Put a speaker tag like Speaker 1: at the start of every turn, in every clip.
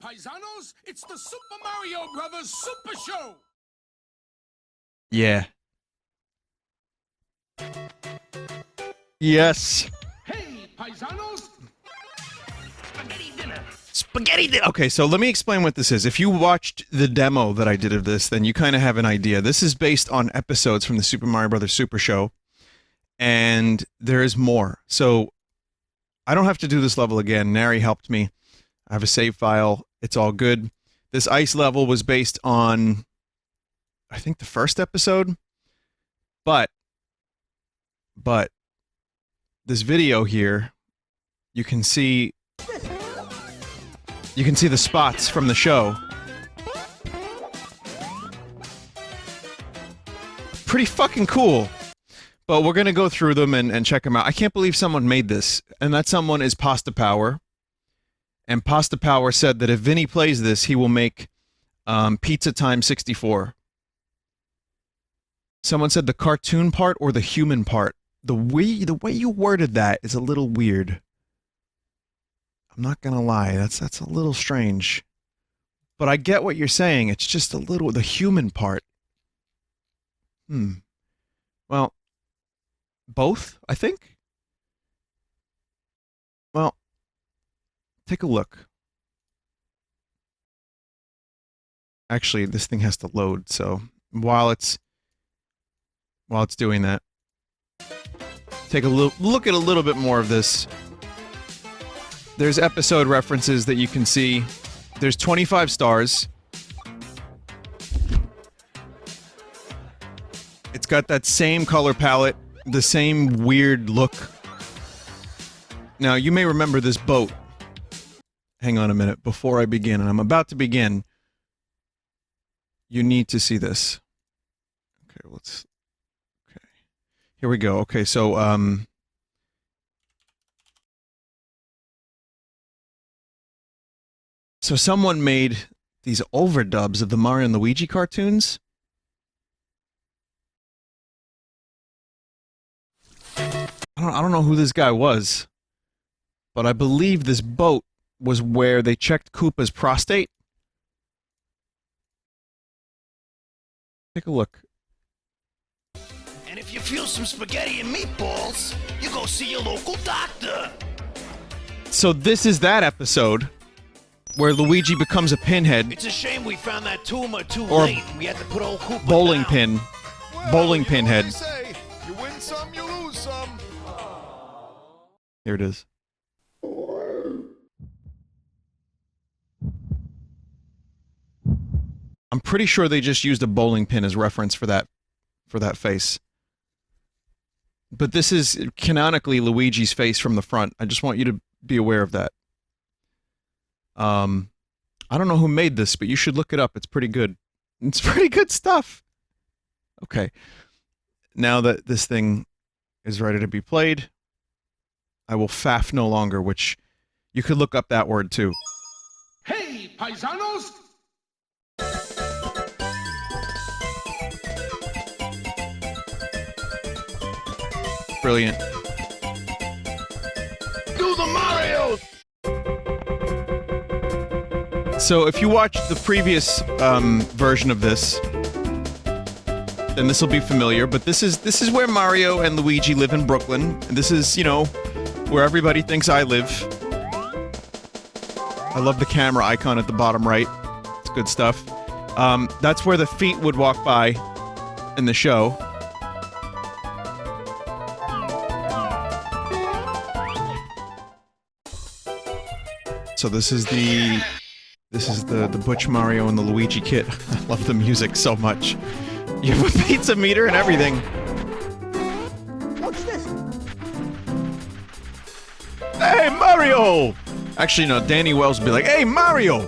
Speaker 1: Paisanos, it's the Super Mario Brothers Super Show!
Speaker 2: Yeah. Yes.
Speaker 1: Hey, Paisanos! Spaghetti dinner!
Speaker 2: Spaghetti dinner! Okay, so let me explain what this is. If you watched the demo that I did of this, then you kind of have an idea. This is based on episodes from the Super Mario Brothers Super Show, and there is more. So, I don't have to do this level again. Nary helped me. I have a save file. It's all good. This ice level was based on, I think, the first episode. But this video here, you can see the spots from the show. Pretty fucking cool. But we're gonna go through them and check them out. I can't believe someone made this, and that someone is Pasta Power. And Pasta Power said that if Vinny plays this, he will make Pizza Time 64. Someone said the cartoon part or the human part. The way you worded that is a little weird. I'm not gonna lie, that's a little strange. But I get what you're saying. It's just a little the human part. Well, both, I think. Well, take a look. Actually, this thing has to load, so while it's doing that, take a look at a little bit more of this. There's episode references that you can see. There's 25 stars. It's got that same color palette, the same weird look. Now, you may remember this boat. Hang on a minute, before I begin, and I'm about to begin, you need to see this. Okay, okay. Here we go. Okay, so, so someone made these overdubs of the Mario and Luigi cartoons. I don't know who this guy was, but I believe this boat was where they checked Koopa's prostate. Take a look.
Speaker 3: And if you feel some spaghetti and meatballs, you go see your local doctor.
Speaker 2: So this is that episode where Luigi becomes a pinhead.
Speaker 3: It's a shame we found that tumor too
Speaker 2: Or
Speaker 3: late. We had to put old Koopa
Speaker 2: bowling
Speaker 3: down.
Speaker 2: pin.
Speaker 4: Well,
Speaker 2: Bowling
Speaker 4: you know
Speaker 2: pinhead.
Speaker 4: what they say. You win some, you lose some.
Speaker 2: Here it is. I'm pretty sure they just used a bowling pin as reference for that face. But this is canonically Luigi's face from the front. I just want you to be aware of that. I don't know who made this, but you should look it up. It's pretty good. It's pretty good stuff. Okay. Now that this thing is ready to be played, I will faff no longer, which you could look up that word too.
Speaker 1: Hey, Paisanos!
Speaker 2: Brilliant.
Speaker 3: Do the Mario!
Speaker 2: So if you watched the previous version of this, then this will be familiar, but this is where Mario and Luigi live in Brooklyn. And this is, you know, where everybody thinks I live. I love the camera icon at the bottom right. It's good stuff. That's where the feet would walk by in the show. So this is the Butch Mario and the Luigi kit. I love the music so much. You have a pizza meter and everything.
Speaker 5: What's this?
Speaker 2: Hey, Mario! Actually, no, Danny Wells would be like, hey, Mario!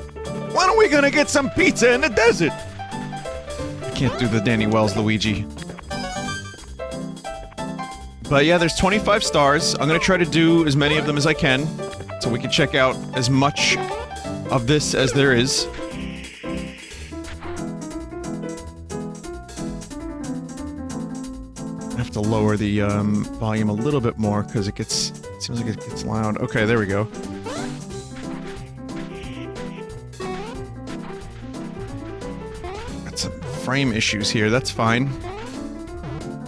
Speaker 2: When are we gonna get some pizza in the desert? I can't do the Danny Wells Luigi. But yeah, there's 25 stars. I'm gonna try to do as many of them as I can, so we can check out as much of this as there is. I have to lower the volume a little bit more because it seems like it gets loud. Okay, there we go. got some frame issues here. That's fine.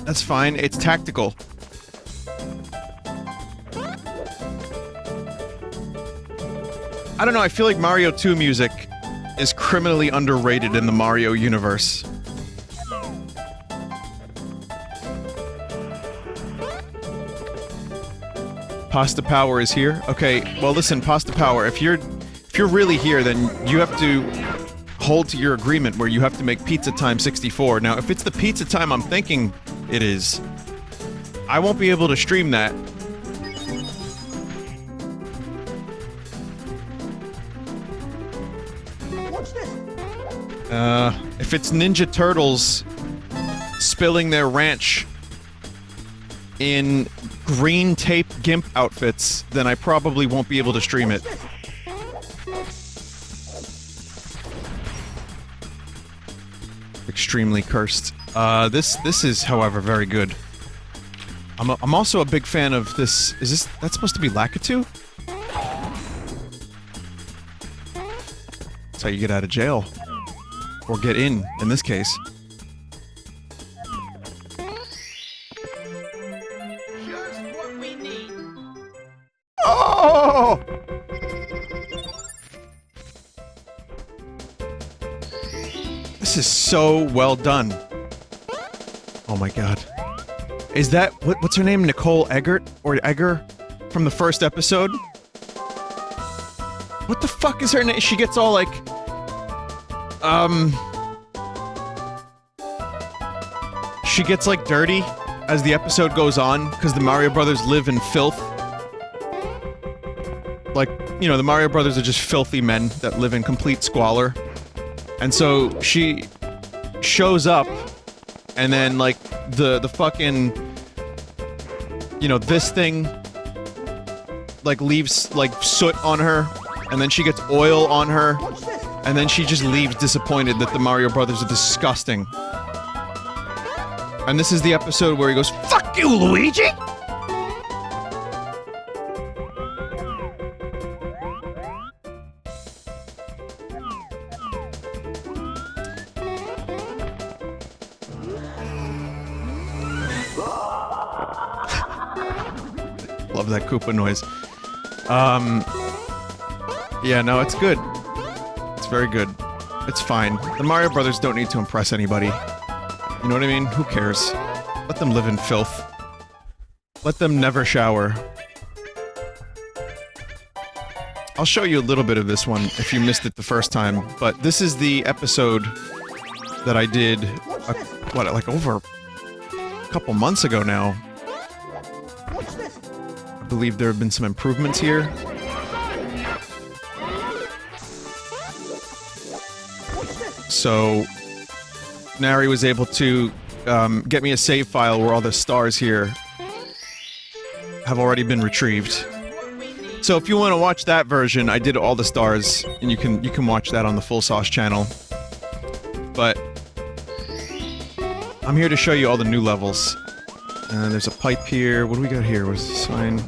Speaker 2: That's fine. It's tactical. I don't know, I feel like Mario 2 music is criminally underrated in the Mario universe. Pasta Power is here. Okay, well listen, Pasta Power, if you're really here, then you have to hold to your agreement where you have to make Pizza Time 64. Now, if it's the Pizza Time I'm thinking it is, I won't be able to stream that.
Speaker 5: What's this?
Speaker 2: If it's Ninja Turtles spilling their ranch in green tape GIMP outfits, then I probably won't be able to stream it. Extremely cursed. This is, however, very good. I'm also a big fan of this. Is that's supposed to be Lakitu? That's how you get out of jail. Or get in this case.
Speaker 3: Just what we need.
Speaker 2: Oh! This is so well done. Oh my god. Is that what's her name? Nicole Eggert or Egger from the first episode? What the fuck is her name? She gets all like she gets like dirty as the episode goes on because the Mario Brothers live in filth. Like, you know, the Mario Brothers are just filthy men that live in complete squalor. And so she shows up and then like the fucking, you know, this thing like leaves like soot on her, and then she gets oil on her,
Speaker 5: What's this?
Speaker 2: and then she just leaves disappointed that the Mario Brothers are disgusting. And this is the episode where he goes, "Fuck you, Luigi!" Love that Koopa noise. Yeah, no, it's good. It's very good. It's fine. The Mario Brothers don't need to impress anybody. You know what I mean? Who cares? Let them live in filth. Let them never shower. I'll show you a little bit of this one if you missed it the first time, but this is the episode that I did, like over a couple months ago now.
Speaker 5: What's this?
Speaker 2: I believe there have been some improvements here.
Speaker 5: What's this?
Speaker 2: So, Nary was able to get me a save file where all the stars here have already been retrieved. So if you want to watch that version, I did all the stars, and you can watch that on the Full Sauce channel. But I'm here to show you all the new levels. And there's a pipe here. What do we got here? What's the sign?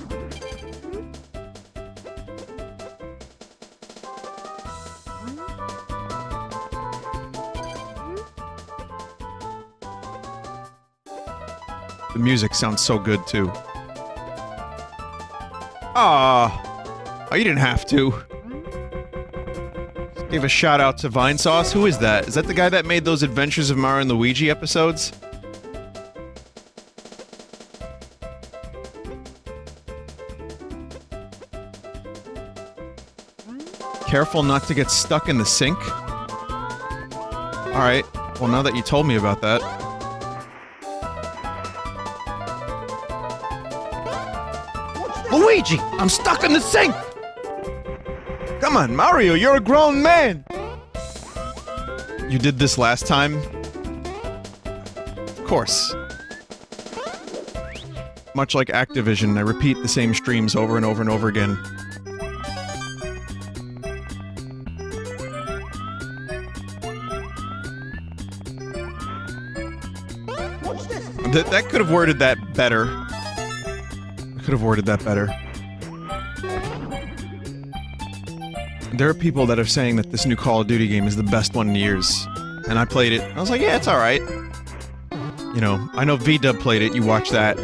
Speaker 2: The music sounds so good too. Oh, you didn't have to. Gave a shout out to Vinesauce. Who is that? Is that the guy that made those Adventures of Mario and Luigi episodes? Careful not to get stuck in the sink. Alright, well now that you told me about that. Luigi, I'm stuck in the sink! Come on, Mario, you're a grown man! You did this last time? Of course. Much like Activision, I repeat the same streams over and over and over again.
Speaker 5: What's this?
Speaker 2: That could have worded that better. Could have worded that better. There are people that are saying that this new Call of Duty game is the best one in years. And I played it. I was like, yeah, it's alright. You know, I know V-Dub played it, you watch that.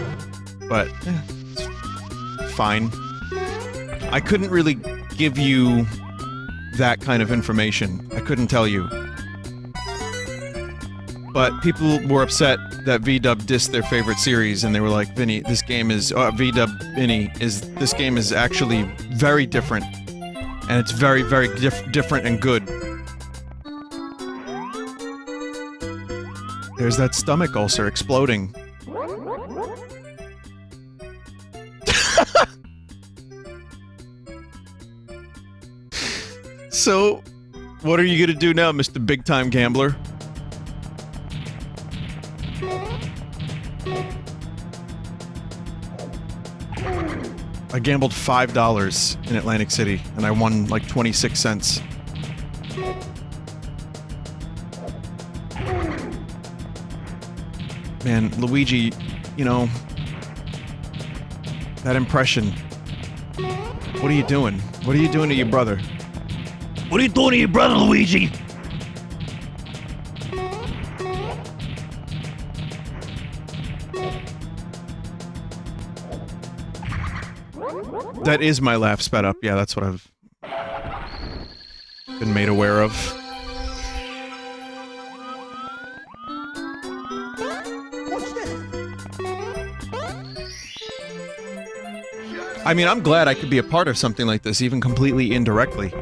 Speaker 2: But, it's fine. I couldn't really give you that kind of information. I couldn't tell you. But people were upset that V-Dub dissed their favorite series, and they were like, Vinny, this game is... V-Dub, Vinny, this game is actually very different. And it's very, very different and good. There's that stomach ulcer exploding. So, what are you gonna do now, Mr. Big Time Gambler? I gambled $5 in Atlantic City, and I won like 26 cents. Man, Luigi, you know... that impression. What are you doing? What are you doing to your brother?
Speaker 3: What are you doing to your brother, Luigi?
Speaker 2: That is my laugh sped up. Yeah, that's what I've been made aware of.
Speaker 5: Watch this.
Speaker 2: I mean, I'm glad I could be a part of something like this, even completely indirectly.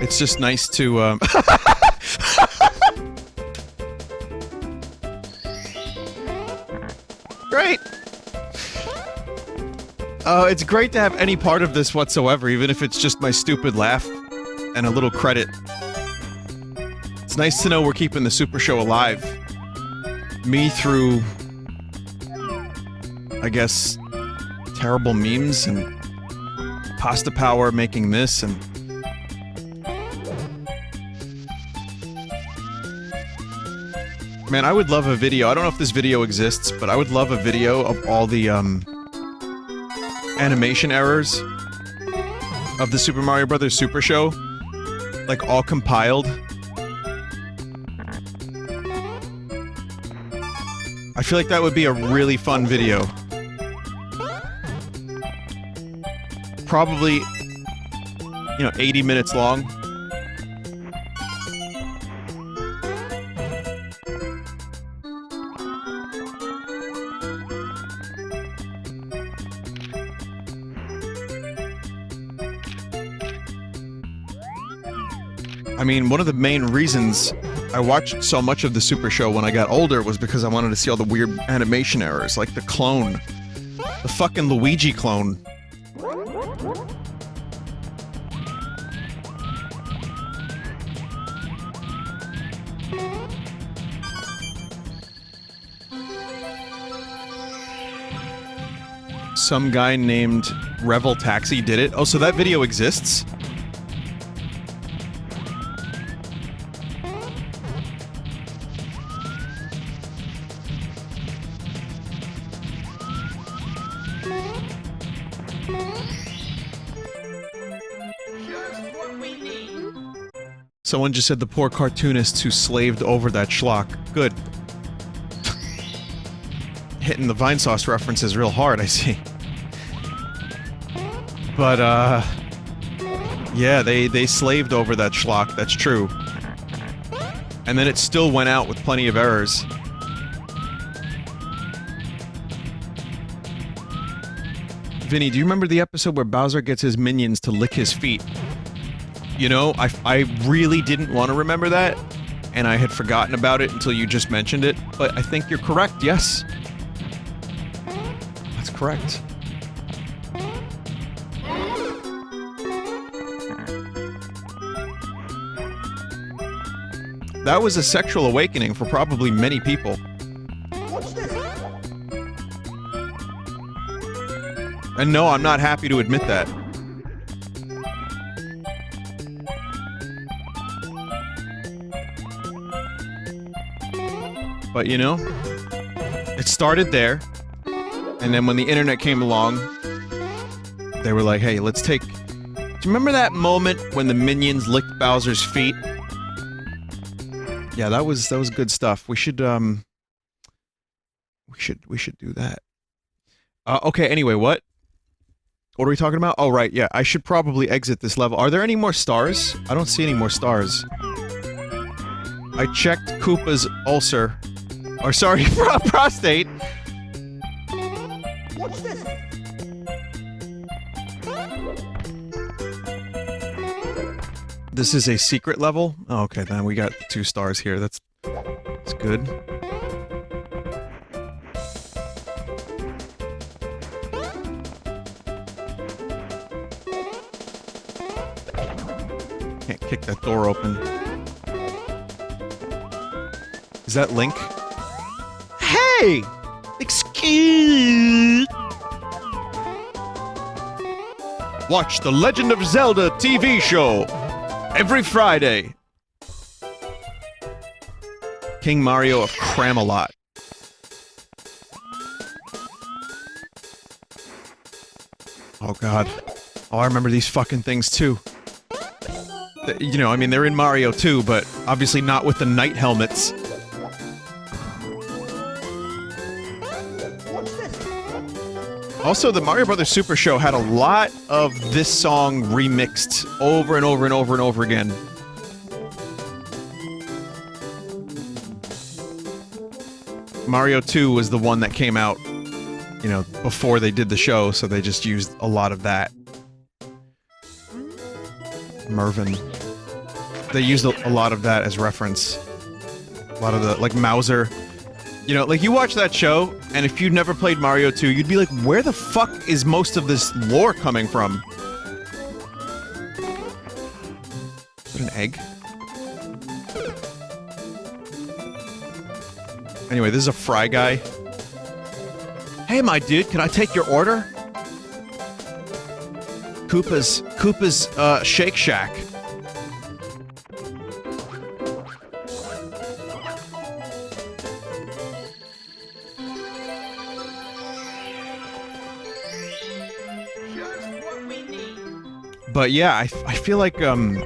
Speaker 2: It's just nice to, Great! It's great to have any part of this whatsoever, even if it's just my stupid laugh and a little credit. It's nice to know we're keeping the Super Show alive. Me through... I guess... terrible memes and... Pasta Power making this and... Man, I would love a video. I don't know if this video exists, but I would love a video of all the, animation errors of the Super Mario Bros. Super Show. Like, all compiled. I feel like that would be a really fun video. Probably, you know, 80 minutes long. I mean, one of the main reasons I watched so much of the Super Show when I got older was because I wanted to see all the weird animation errors, like the clone. The fucking Luigi clone. Some guy named Revel Taxi did it. Oh, so that video exists? Someone just said the poor cartoonists who slaved over that schlock. Good. Hitting the Vinesauce references real hard, I see. But, yeah, they slaved over that schlock, that's true. And then it still went out with plenty of errors. Vinny, do you remember the episode where Bowser gets his minions to lick his feet? You know, I really didn't want to remember that, and I had forgotten about it until you just mentioned it, but I think you're correct, yes. That's correct. That was a sexual awakening for probably many people.
Speaker 5: Watch this.
Speaker 2: And no, I'm not happy to admit that. But you know, it started there, and then when the internet came along, they were like, hey, let's take... Do you remember that moment when the minions licked Bowser's feet? Yeah, that was good stuff. We should do that. Okay, anyway, what are we talking about? Oh, right, yeah, I should probably exit this level. Are there any more stars? I don't see any more stars. I checked Koopa's ulcer. Or, sorry, prostate.
Speaker 5: What's this?
Speaker 2: This is a secret level? Oh, okay, then we got 2 stars here. That's good. Can't kick that door open. Is that Link? Hey! Excuse... Watch the Legend of Zelda TV show every Friday. King Mario of Cramalot. Oh god. Oh, I remember these fucking things too. You know, I mean, they're in Mario too, but obviously not with the knight helmets. Also, the Mario Brothers Super Show had a lot of this song remixed over and over and over and over again. Mario 2 was the one that came out, you know, before they did the show, so they just used a lot of that. Mervyn. They used a lot of that as reference. A lot of the, like, Mauser. You know, like, you watch that show, and if you'd never played Mario 2, you'd be like, where the fuck is most of this lore coming from? Is that an egg? Anyway, this is a fry guy. Hey, my dude, can I take your order? Koopa's, Shake Shack. But yeah, I feel like, I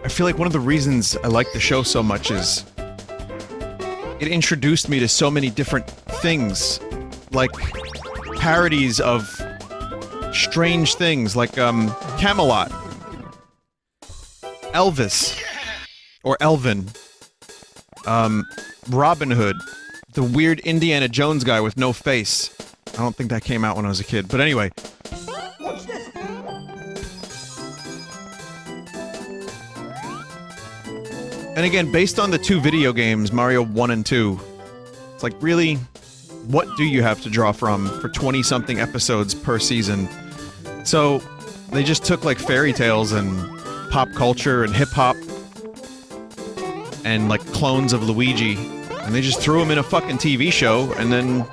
Speaker 2: feel like one of the reasons I like the show so much is it introduced me to so many different things, like parodies of strange things, like Camelot, Elvis, or Elvin, Robin Hood, the weird Indiana Jones guy with no face. I don't think that came out when I was a kid, but anyway.
Speaker 5: What's this?
Speaker 2: And again, based on the 2 video games, Mario 1 and 2, it's like, really, what do you have to draw from for 20-something episodes per season? So, they just took, like, fairy tales and pop culture and hip-hop and, like, clones of Luigi, and they just threw them in a fucking TV show, and then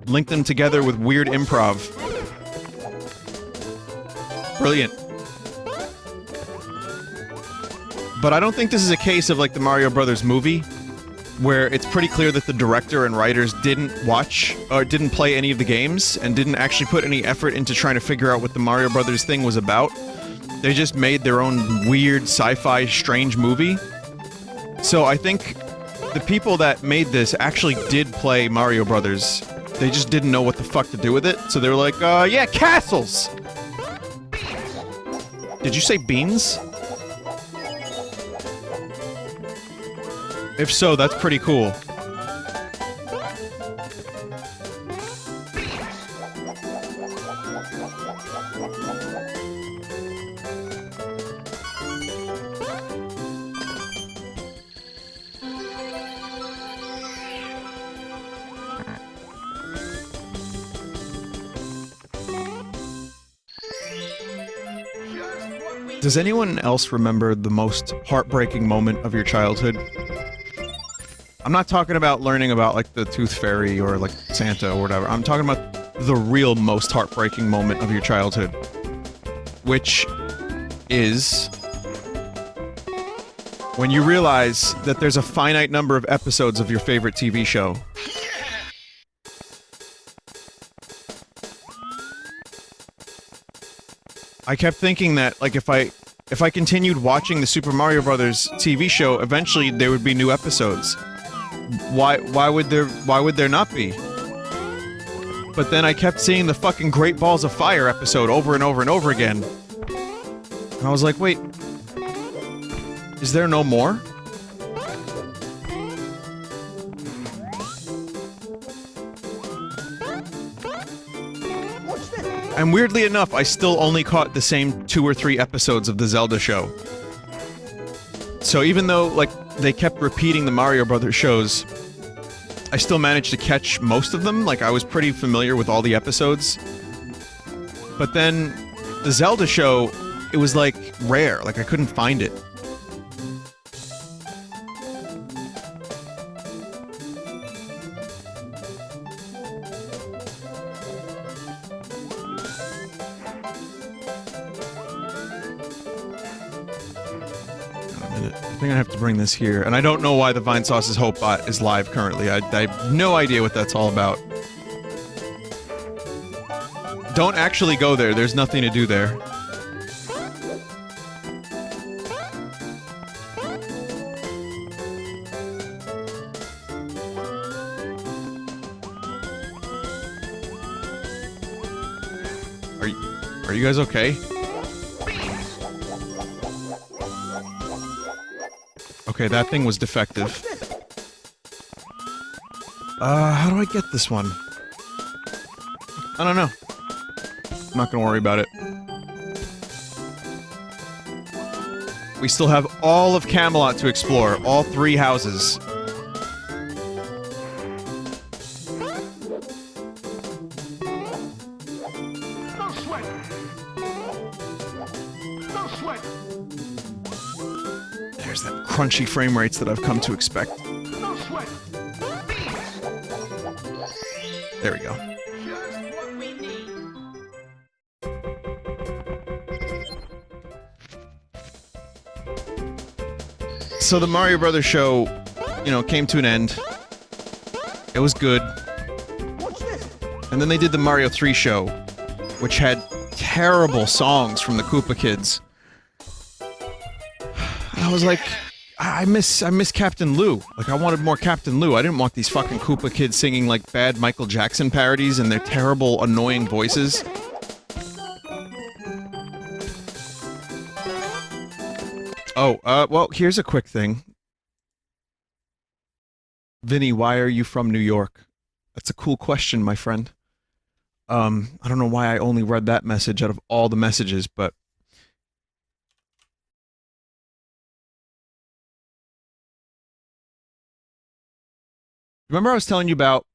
Speaker 2: linked them together with weird improv. Brilliant. But I don't think this is a case of, like, the Mario Brothers movie, where it's pretty clear that the director and writers didn't watch, or didn't play any of the games, and didn't actually put any effort into trying to figure out what the Mario Brothers thing was about. They just made their own weird, sci-fi, strange movie. So I think the people that made this actually did play Mario Brothers. They just didn't know what the fuck to do with it, so they were like, yeah, castles! Did you say beans? If so, that's pretty cool. Does anyone else remember the most heartbreaking moment of your childhood? I'm not talking about learning about, like, the Tooth Fairy or, like, Santa or whatever. I'm talking about the real most heartbreaking moment of your childhood. Which is when you realize that there's a finite number of episodes of your favorite TV show. I kept thinking that, like, if I if I continued watching the Super Mario Brothers TV show, eventually there would be new episodes. Why would there not be? But then I kept seeing the fucking Great Balls of Fire episode over and over and over again. And I was like, wait, is there no more? And weirdly enough, I still only caught the same 2 or 3 episodes of the Zelda show. So even though, like, they kept repeating the Mario Brothers shows, I still managed to catch most of them. Like, I was pretty familiar with all the episodes. But then, the Zelda show, it was, like, rare. Like, I couldn't find it. I think I have to bring this here, and I don't know why the Vinesauce's Hope bot is live currently. I have no idea what that's all about. Don't actually go there, there's nothing to do there. Are you guys okay? Okay, that thing was defective. How do I get this one? I don't know. I'm not gonna worry about it. We still have all of Camelot to explore, all 3 houses.
Speaker 5: No sweat. No sweat.
Speaker 2: There's the crunchy frame rates that I've come to expect.
Speaker 5: No sweat.
Speaker 2: There we go.
Speaker 5: Just what we need.
Speaker 2: So the Mario Brothers show, you know, came to an end. It was good.
Speaker 5: What's this?
Speaker 2: And then they did the Mario 3 show, which had terrible songs from the Koopa Kids. And I was like, I miss Captain Lou. Like, I wanted more Captain Lou. I didn't want these fucking Koopa Kids singing, like, bad Michael Jackson parodies and their terrible, annoying voices. Oh, well, here's a quick thing. Vinny, why are you from New York? That's a cool question, my friend. I don't know why I only read that message out of all the messages, but... Remember I was telling you about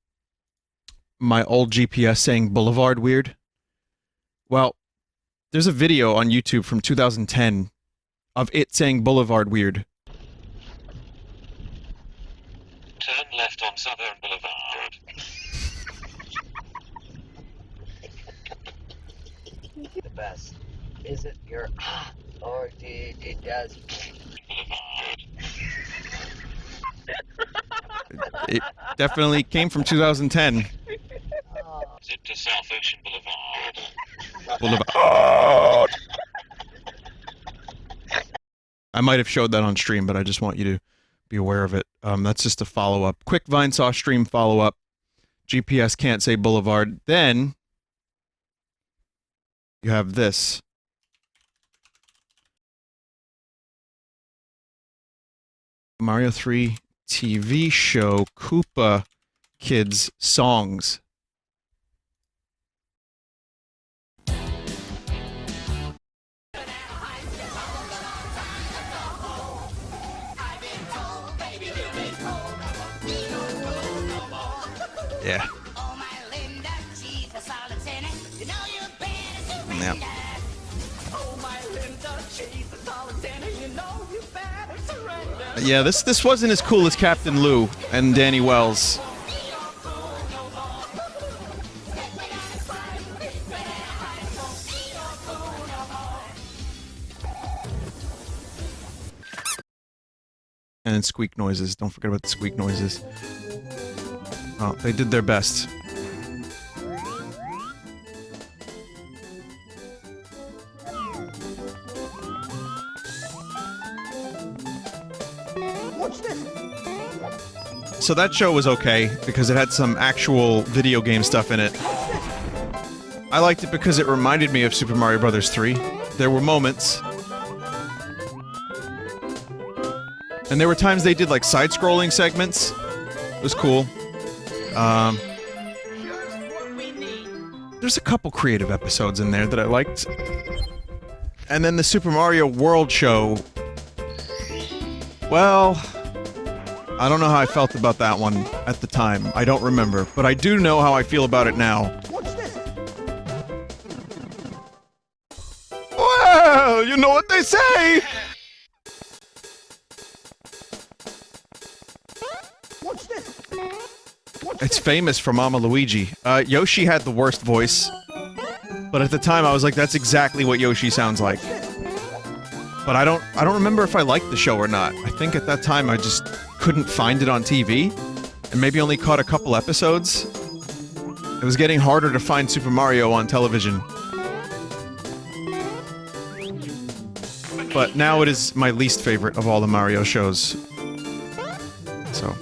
Speaker 2: my old GPS saying Boulevard weird? Well, there's a video on YouTube from 2010 of it saying Boulevard weird.
Speaker 6: Turn left on Southern Boulevard.
Speaker 7: The best. Is it your or did it does?
Speaker 2: It definitely came from 2010.
Speaker 6: Zip to South Ocean Boulevard.
Speaker 2: Boulevard. I might have showed that on stream, but I just want you to be aware of it. That's just a follow-up. Quick Vinesauce stream follow-up. GPS can't say Boulevard. Then you have this. Mario 3 TV show Koopa Kids songs. Yeah. Yeah. Yeah, this wasn't as cool as Captain Lou and Danny Wells. And squeak noises. Don't forget about the squeak noises. Oh, they did their best.
Speaker 5: What's this?
Speaker 2: So that show was okay because it had some actual video game stuff in it. I liked it because it reminded me of Super Mario Bros. 3. There were moments. And there were times they did like side-scrolling segments. It was cool. There's a couple creative episodes in there that I liked. And then the Super Mario World show. Well, I don't know how I felt about that one at the time. I don't remember. But I do know how I feel about it now.
Speaker 5: What's this?
Speaker 2: Well, you know what they say!
Speaker 5: What's this?
Speaker 2: It's famous for Mama Luigi. Yoshi had the worst voice. But at the time I was like, that's exactly what Yoshi sounds like. But I don't remember if I liked the show or not. I think at that time I just couldn't find it on TV. And maybe only caught a couple episodes. It was getting harder to find Super Mario on television. But now it is my least favorite of all the Mario shows. So...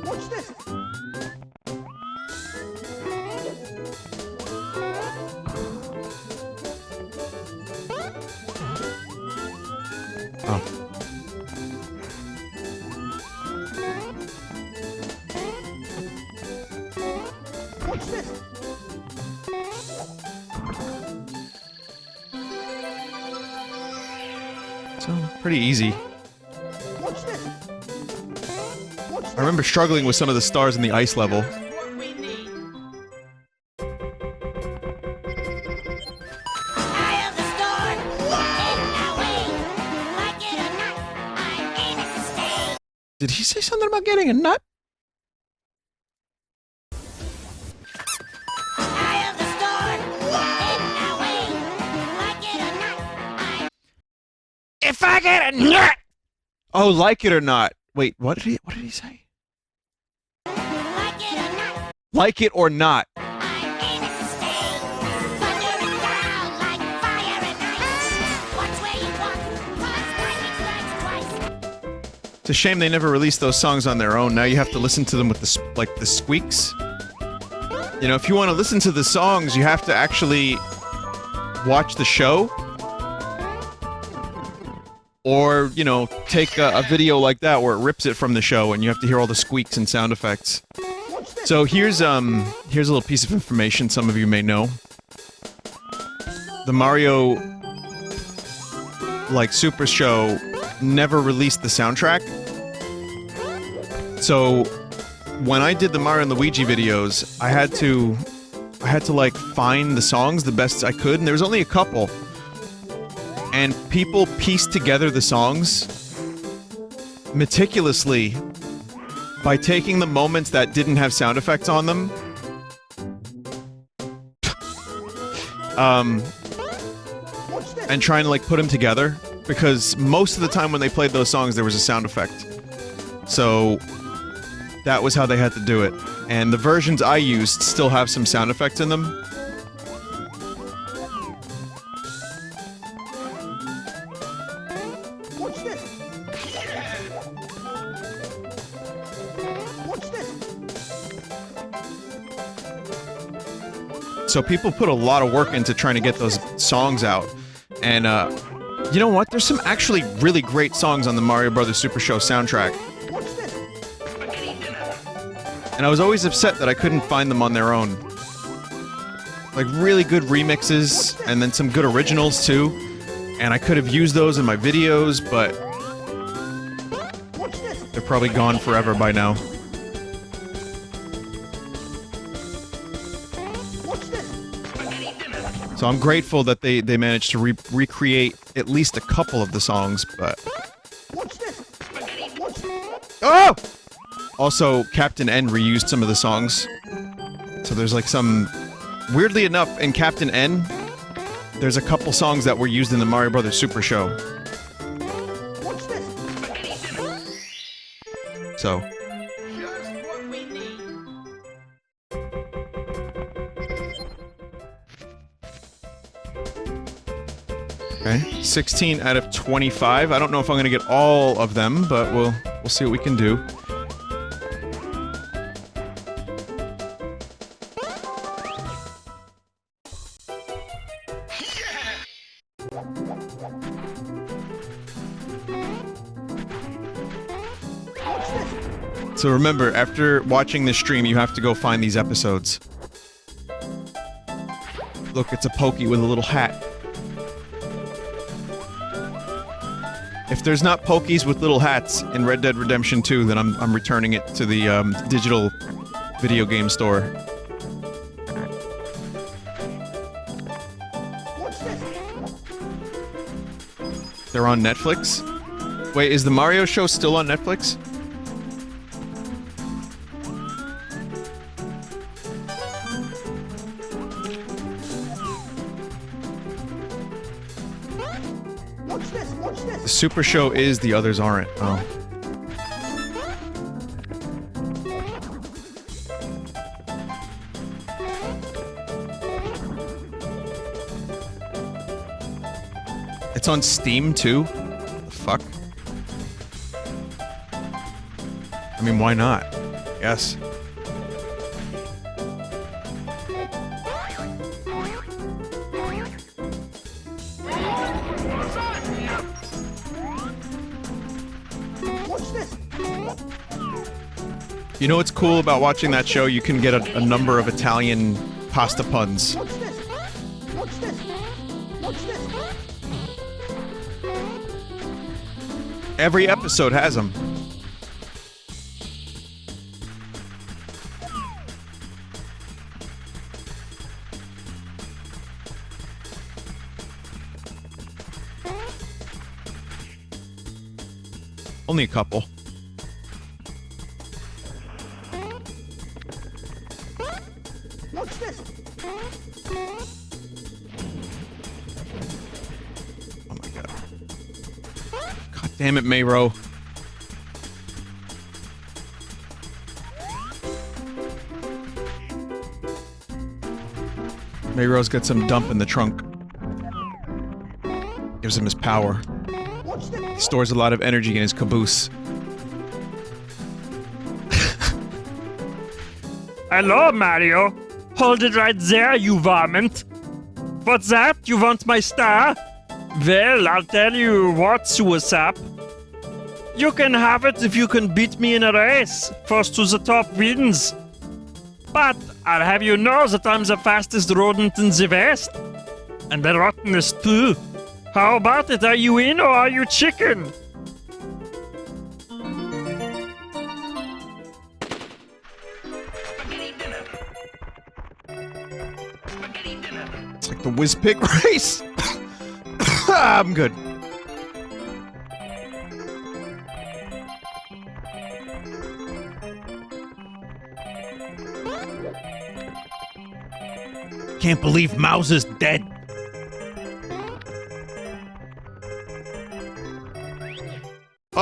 Speaker 5: What's this?
Speaker 2: Oh.
Speaker 5: What's this?
Speaker 2: So, pretty easy.
Speaker 5: What's this? What's
Speaker 2: I remember struggling with some of the stars in the ice level.
Speaker 5: what we need?
Speaker 8: Eye of the storm, in our way. Like it or not, I'm in it to stay.
Speaker 2: Did he say something about getting a nut?
Speaker 8: Eye of the storm, in our way. Like it or not, I'm
Speaker 2: If I get a nut! Oh, like it or not. Wait, what did he say?
Speaker 8: like it or not,
Speaker 2: Like it or not.
Speaker 8: I'm in it to stay. Thunder and down like fire and ice. Watch where you walk, 'cause lightning strikes twice.
Speaker 2: It's a shame they never released those songs on their own. Now you have to listen to them with the like the squeaks. You know, if you want to listen to the songs, you have to actually watch the show. Or, you know, take a video like that where it rips it from the show and you have to hear all the squeaks and sound effects. So here's a little piece of information some of you may know. The Mario, like, Super Show never released the soundtrack. So, when I did the Mario and Luigi videos, I had to, like, find the songs the best I could, and there was only a couple. And people pieced together the songs meticulously by taking the moments that didn't have sound effects on them. And trying to, like, put them together. Because most of the time when they played those songs, there was a sound effect. So, that was how they had to do it. And the versions I used still have some sound effects in them.
Speaker 5: What's this? What's this?
Speaker 2: So people put a lot of work into trying to get those songs out. And, you know what? There's some actually really great songs on the Mario Bros. Super Show soundtrack.
Speaker 5: What's this?
Speaker 2: And I was always upset that I couldn't find them on their own. Like, really good remixes, and then some good originals, too. And I could have used those in my videos, but
Speaker 5: What's this?
Speaker 2: they're probably gone forever by now.
Speaker 5: What's this?
Speaker 2: So I'm grateful that they managed to recreate at least a couple of the songs, but...
Speaker 5: What's this? What's
Speaker 2: Oh! Also, Captain N reused some of the songs. So there's like some... Weirdly enough, in Captain N, there's a couple songs that were used in the Mario Bros. Super Show.
Speaker 5: What's this?
Speaker 2: So...
Speaker 5: Just what we need.
Speaker 2: Okay, 16 out of 25. I don't know if I'm gonna get all of them, but we'll see what we can do. So remember, after watching this stream, you have to go find these episodes. Look, it's a Pokey with a little hat. If there's not Pokies with little hats in Red Dead Redemption 2, then I'm returning it to the digital video game store. They're on Netflix? Wait, is the Mario show still on Netflix? The Super Show is, the others aren't. Oh. It's on Steam too? What the fuck? I mean, why not? Yes. You know what's cool about watching that show? You can get a number of Italian pasta puns. Every episode has them. Only a couple.
Speaker 5: Watch this.
Speaker 2: Oh my god. God damn it, Mayro. Mayro's got some dump in the trunk. Gives him his power. He stores a lot of energy in his caboose.
Speaker 9: Hello, Mario. Hold it right there, you varmint. What's that? You want my star? Well, I'll tell you what, Suicap. You can have it if you can beat me in a race. First to the top wins. But I'll have you know that I'm the fastest rodent in the West. And the rottenest too. How about it? Are you in or are you chicken?
Speaker 2: It's like the Whiz Pig race. I'm good. Can't believe Mauser's dead.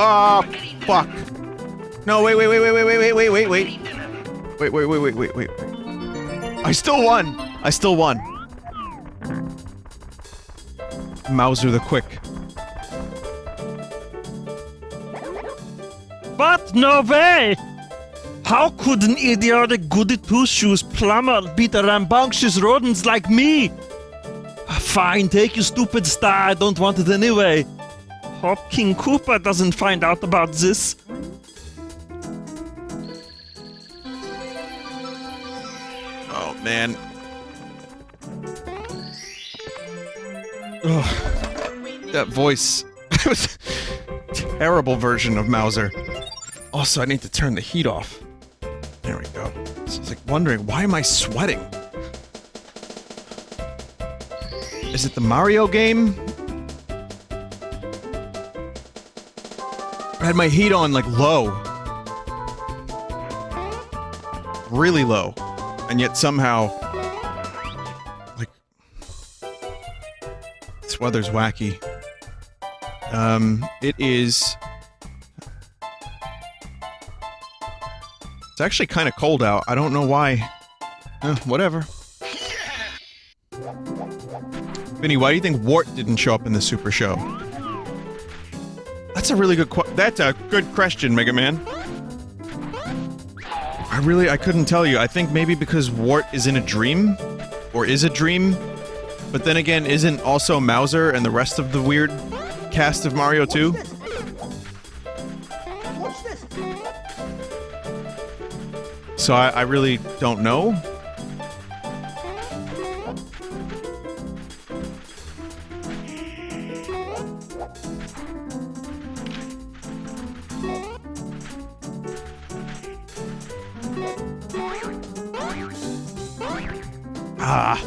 Speaker 2: Oh, fuck. No, wait. Wait. I still won. Mauser the Quick.
Speaker 9: But no way! How could an idiotic goody two-shoes plumber beat a rambunctious rodents like me? Fine, take your stupid star, I don't want it anyway. Hope King Koopa doesn't find out about this.
Speaker 2: Oh, man. Ugh. That voice. It was a terrible version of Mauser. Also, I need to turn the heat off. There we go. So I was like wondering, why am I sweating? Is it the Mario game? I had my heat on like low. Really low. And yet somehow, like, this weather's wacky. It is... It's actually kind of cold out. I don't know why. Whatever. Vinny, why do you think Wart didn't show up in the Super Show? That's a really good that's a good question, Mega Man. I couldn't tell you. I think maybe because Wart is in a dream? Or is a dream? But then again, isn't also Mauser and the rest of the weird cast of Mario 2?
Speaker 5: What's this?
Speaker 2: So I really don't know. Ah.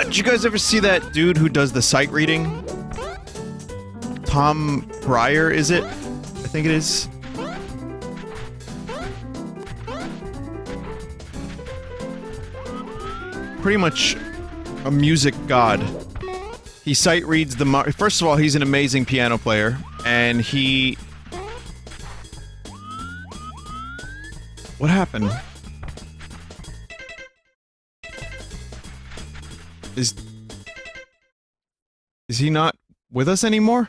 Speaker 2: Did you guys ever see that dude who does the sight reading? Tom Breyer, is it? I think it is. Pretty much a music god. He sight reads the first of all, he's an amazing piano player, and he... What happened? Is he not with us anymore?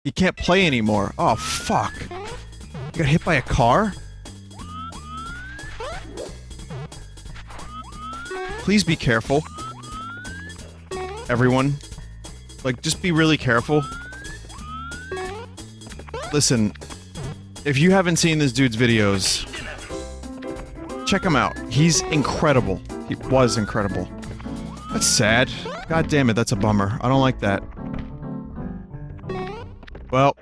Speaker 2: He can't play anymore. Oh, fuck. You got hit by a car? Please be careful. Everyone. Like, just be really careful. Listen, if you haven't seen this dude's videos, check him out. He's incredible. He was incredible. That's sad. God damn it, that's a bummer. I don't like that. Well,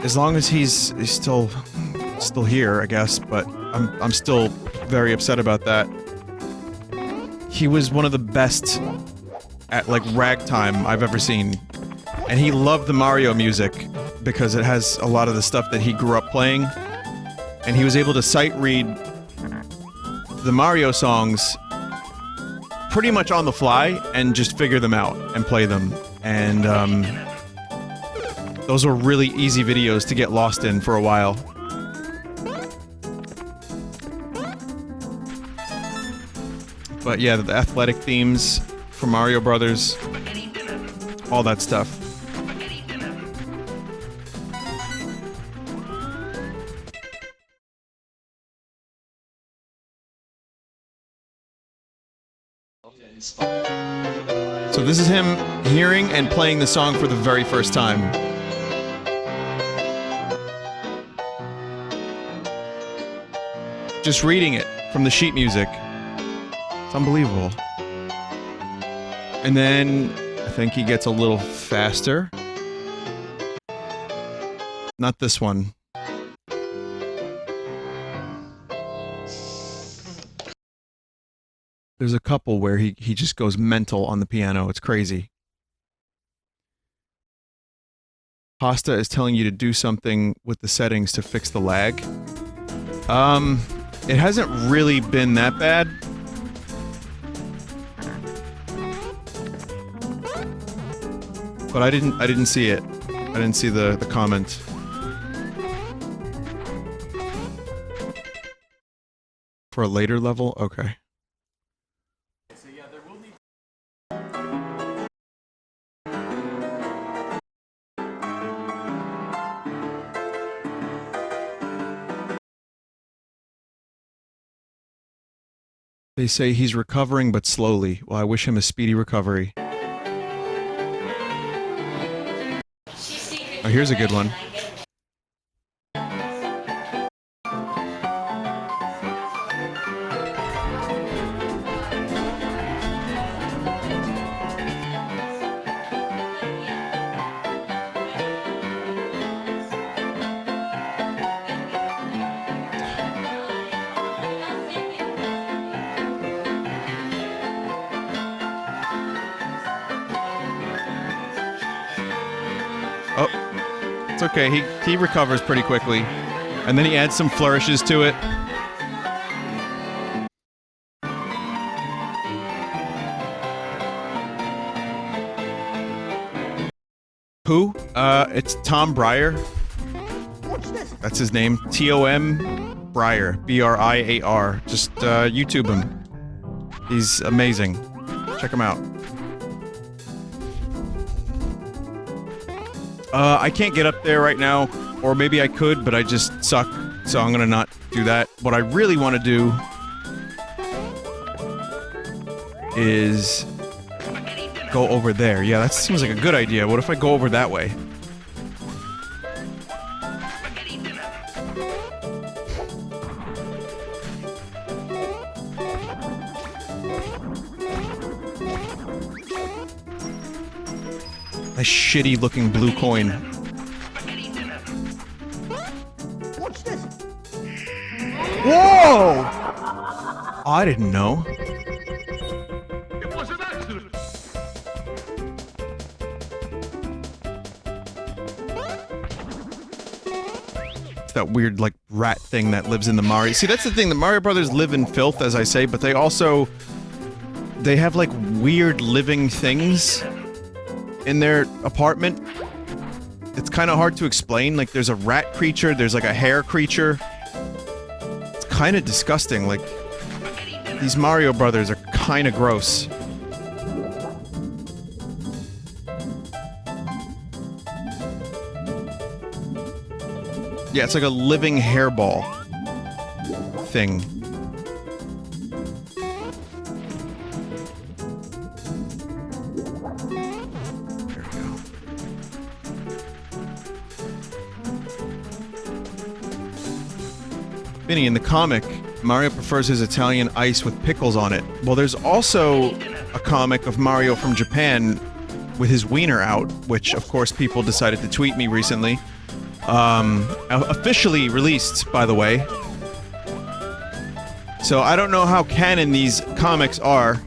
Speaker 2: as long as he's still here, I guess, but I'm still very upset about that. He was one of the best at, like, ragtime I've ever seen. And he loved the Mario music because it has a lot of the stuff that he grew up playing. And he was able to sight read the Mario songs pretty much on the fly and just figure them out and play them. And those were really easy videos to get lost in for a while. But yeah, the athletic themes for Mario Brothers, all that stuff. So this is him hearing and playing the song for the very first time. Just reading it from the sheet music. It's unbelievable. And then I think he gets a little faster. Not this one. There's a couple where he just goes mental on the piano. It's crazy. Pasta is telling you to do something with the settings to fix the lag. It hasn't really been that bad. But I didn't see it. I didn't see the comment. For a later level? Okay. They say he's recovering, but slowly. Well, I wish him a speedy recovery. Oh, here's a good one. It's okay. He recovers pretty quickly. And then he adds some flourishes to it. Who? It's Tom Breyer.
Speaker 5: What's this?
Speaker 2: That's his name. Tom Breyer. B-R-I-A-R. Just YouTube him. He's amazing. Check him out. I can't get up there right now, or maybe I could, but I just suck, so I'm gonna not do that. What I really want to do is go over there. Yeah, that seems like a good idea. What if I go over that way? A shitty looking blue coin.
Speaker 5: What's this?
Speaker 2: Whoa! I didn't know.
Speaker 1: It was an accident.
Speaker 2: It's that weird, like, rat thing that lives in the Mario. See, that's the thing. The Mario Brothers live in filth, as I say, but they also... They have, like, weird living things in their apartment. It's kind of hard to explain. Like, there's a rat creature, there's like a hare creature. It's kind of disgusting. Like, these Mario Brothers are kind of gross. Yeah, it's like a living hairball thing. Vinny, in the comic, Mario prefers his Italian ice with pickles on it. Well, there's also a comic of Mario from Japan with his wiener out, which, of course, people decided to tweet me recently. Officially released, by the way. So I don't know how canon these comics are.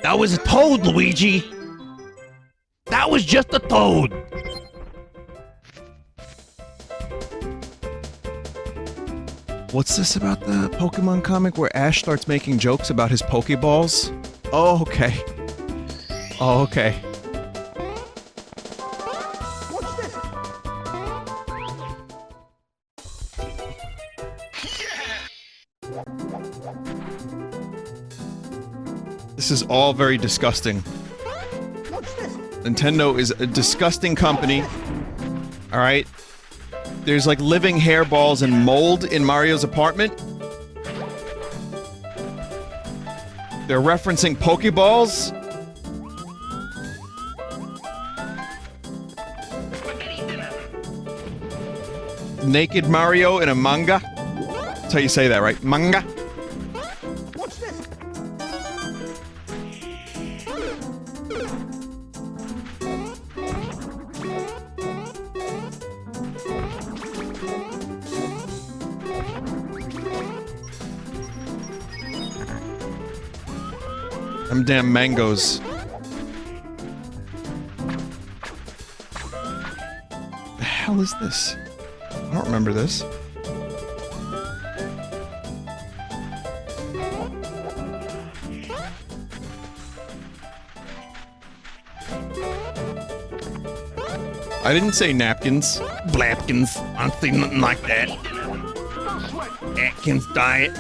Speaker 3: That was a toad, Luigi. That was just a toad.
Speaker 2: What's this about the Pokemon comic where Ash starts making jokes about his Pokeballs? Oh, okay. Oh, okay.
Speaker 5: What's this?
Speaker 2: This is all very disgusting.
Speaker 5: What's this?
Speaker 2: Nintendo is a disgusting company. Alright? There's like living hairballs and mold in Mario's apartment. They're referencing Pokeballs. Naked Mario in a manga. That's how you say that, right? Manga?
Speaker 5: What's this?
Speaker 2: Them damn mangoes. The hell is this? I don't remember this. I didn't say napkins.
Speaker 3: Blapkins. I don't say nothing like that. Atkins diet.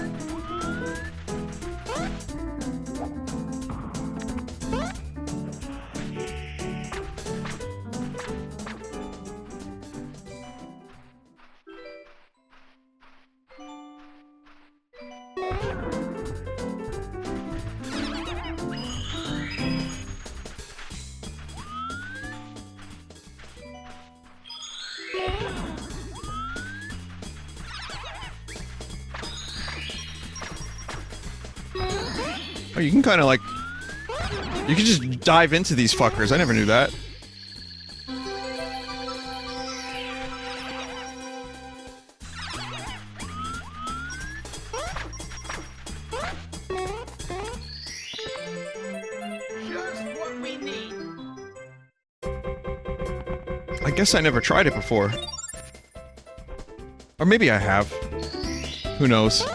Speaker 2: Oh, you can kind of like... You can just dive into these fuckers. I never knew that.
Speaker 1: Just what we need.
Speaker 2: I guess I never tried it before. Or maybe I have. Who knows?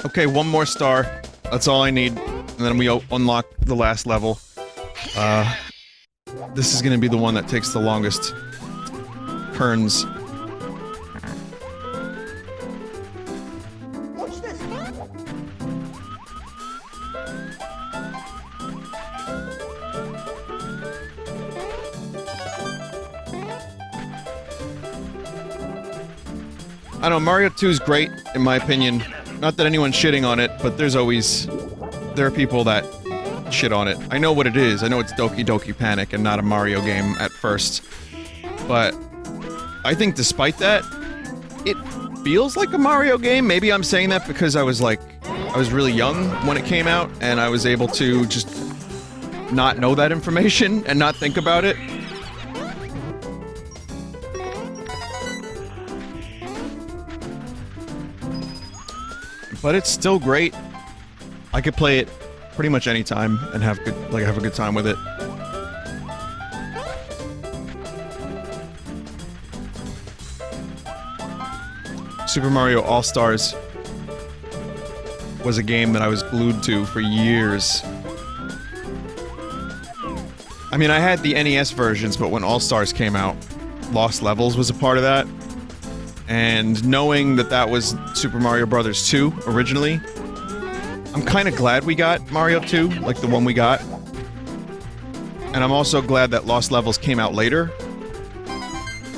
Speaker 2: Okay, one more star. That's all I need. And then we unlock the last level. This is gonna be the one that takes the longest turns.
Speaker 5: Watch this.
Speaker 2: I don't know, Mario 2 is great, in my opinion. Not that anyone's shitting on it, but there are people that shit on it. I know what it is. I know it's Doki Doki Panic and not a Mario game at first. But I think despite that, it feels like a Mario game. Maybe I'm saying that because I was really young when it came out, and I was able to just not know that information and not think about it. But it's still great. I could play it pretty much any time and have a good time with it. Super Mario All-Stars was a game that I was glued to for years. I mean, I had the NES versions, but when All-Stars came out, Lost Levels was a part of that. And knowing that that was Super Mario Bros. 2 originally, I'm kind of glad we got Mario 2, like the one we got. And I'm also glad that Lost Levels came out later,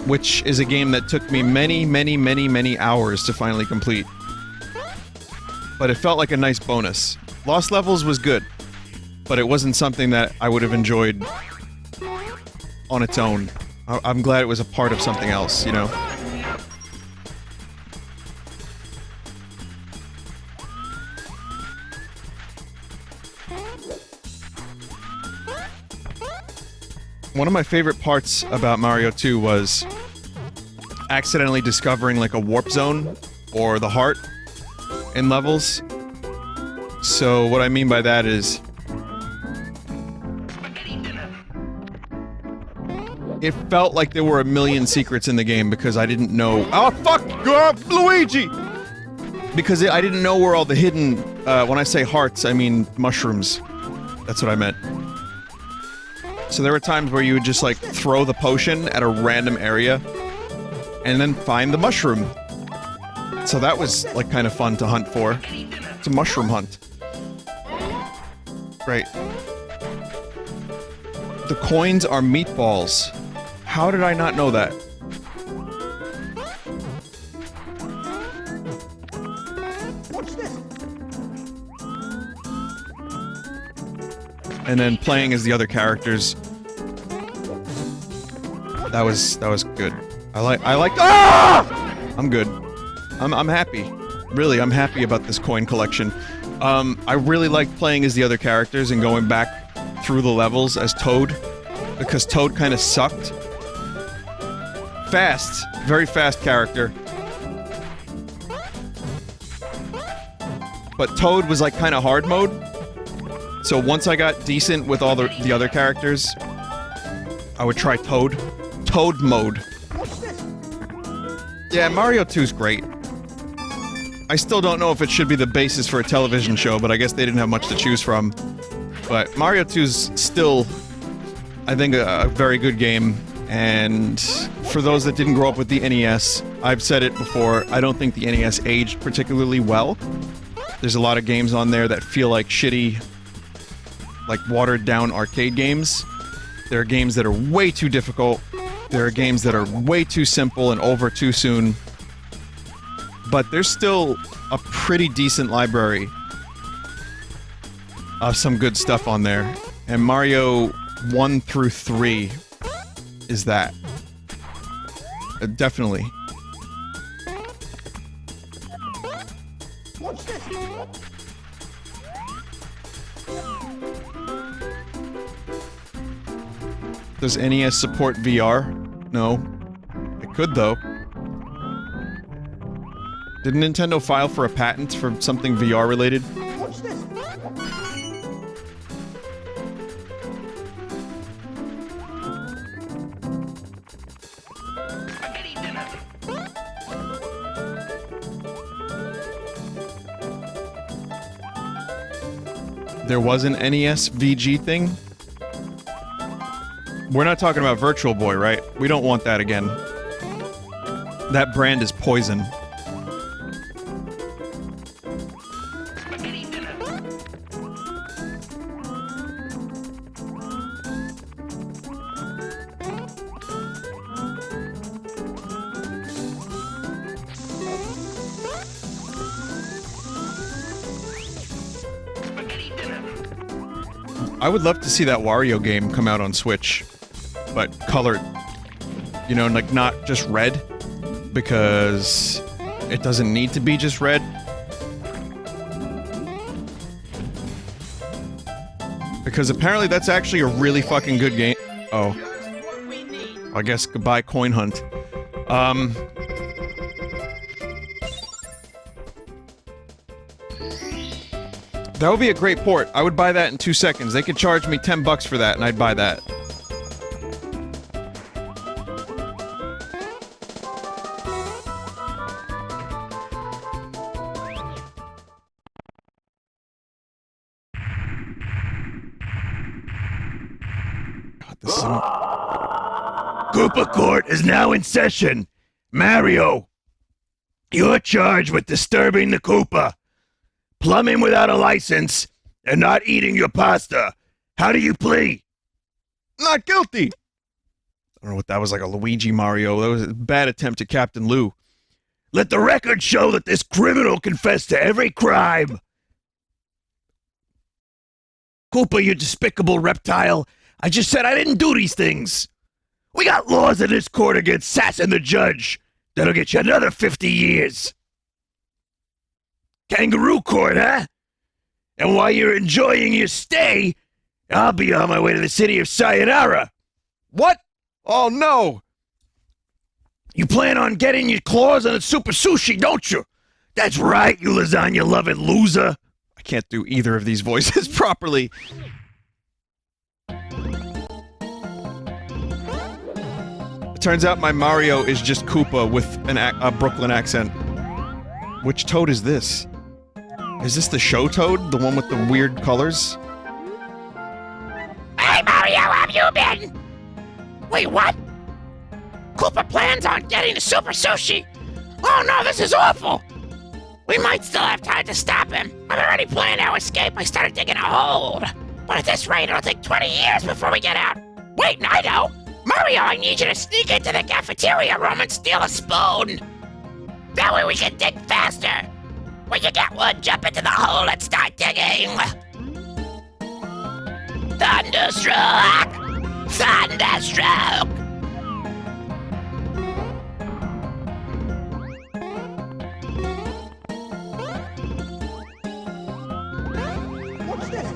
Speaker 2: which is a game that took me many hours to finally complete. But it felt like a nice bonus. Lost Levels was good, but it wasn't something that I would have enjoyed on its own. I'm glad it was a part of something else, you know? One of my favorite parts about Mario 2 was accidentally discovering like a warp zone or the heart in levels. So what I mean by that is it felt like there were a million secrets in the game because I didn't know— oh fuck! Luigi! Because I didn't know where all the hidden— when I say hearts, I mean mushrooms. That's what I meant. So there were times where you would just like throw the potion at a random area and then find the mushroom. So that was like kind of fun to hunt for. It's a mushroom hunt. Great. The coins are meatballs. How did I not know that?
Speaker 5: Watch this.
Speaker 2: And then playing as the other characters. That was good. I like ah! I'm good. I'm happy. Really, I'm happy about this coin collection. I really liked playing as the other characters and going back through the levels as Toad, because Toad kind of sucked. Fast, very fast character. But Toad was like kind of hard mode. So once I got decent with all the other characters, I would try Toad. Toad mode. Yeah, Mario 2's great. I still don't know if it should be the basis for a television show, but I guess they didn't have much to choose from. But Mario 2's still, I think, a very good game. And for those that didn't grow up with the NES, I've said it before, I don't think the NES aged particularly well. There's a lot of games on there that feel like shitty, like watered-down arcade games. There are games that are way too difficult. There are games that are way too simple and over too soon. But there's still a pretty decent library of some good stuff on there. And Mario 1 through 3 is that. Definitely.
Speaker 5: Watch this.
Speaker 2: Does NES support VR? No. It could, though. Did Nintendo file for a patent for something VR related?
Speaker 5: Watch this.
Speaker 2: there was an NES VG thing. We're not talking about Virtual Boy, right? We don't want that again. That brand is poison. I would love to see that Wario game come out on Switch, but colored. You know, like not just red, because it doesn't need to be just red. Because apparently that's actually a really fucking good game. Oh. I guess goodbye Coin Hunt. That would be a great port. I would buy that in 2 seconds. They could charge me $10 for that, and I'd buy that. God, this is
Speaker 3: Koopa Court is now in session. Mario, you're charged with disturbing the Koopa, plumbing without a license, and not eating your pasta. How do you plead?
Speaker 2: not guilty. I don't know what that was, like a Luigi Mario. That was a bad attempt at Captain Lou.
Speaker 3: Let the record show that this criminal confessed to every crime. Koopa, you despicable reptile. I just said I didn't do these things. We got laws in this court against sassing the judge. That'll get you another 50 years. Kangaroo court, huh? And while you're enjoying your stay, I'll be on my way to the city of Sayonara.
Speaker 2: What? Oh, no.
Speaker 3: You plan on getting your claws on a super sushi, don't you? That's right, you lasagna-loving loser.
Speaker 2: I can't do either of these voices properly. It turns out my Mario is just Koopa with a Brooklyn accent. Which Toad is this? Is this the show Toad? The one with the weird colors?
Speaker 8: Hey Mario, have you been? Wait, what? Koopa plans on getting the super sushi. Oh no, this is awful. We might still have time to stop him. I've already planned our escape. I started digging a hole. But at this rate, it'll take 20 years before we get out. Wait, I know. Mario, I need you to sneak into the cafeteria room and steal a spoon. That way we can dig faster. When you get one, jump into the hole and start digging. Thunderstruck! Thunderstroke!
Speaker 5: What's this?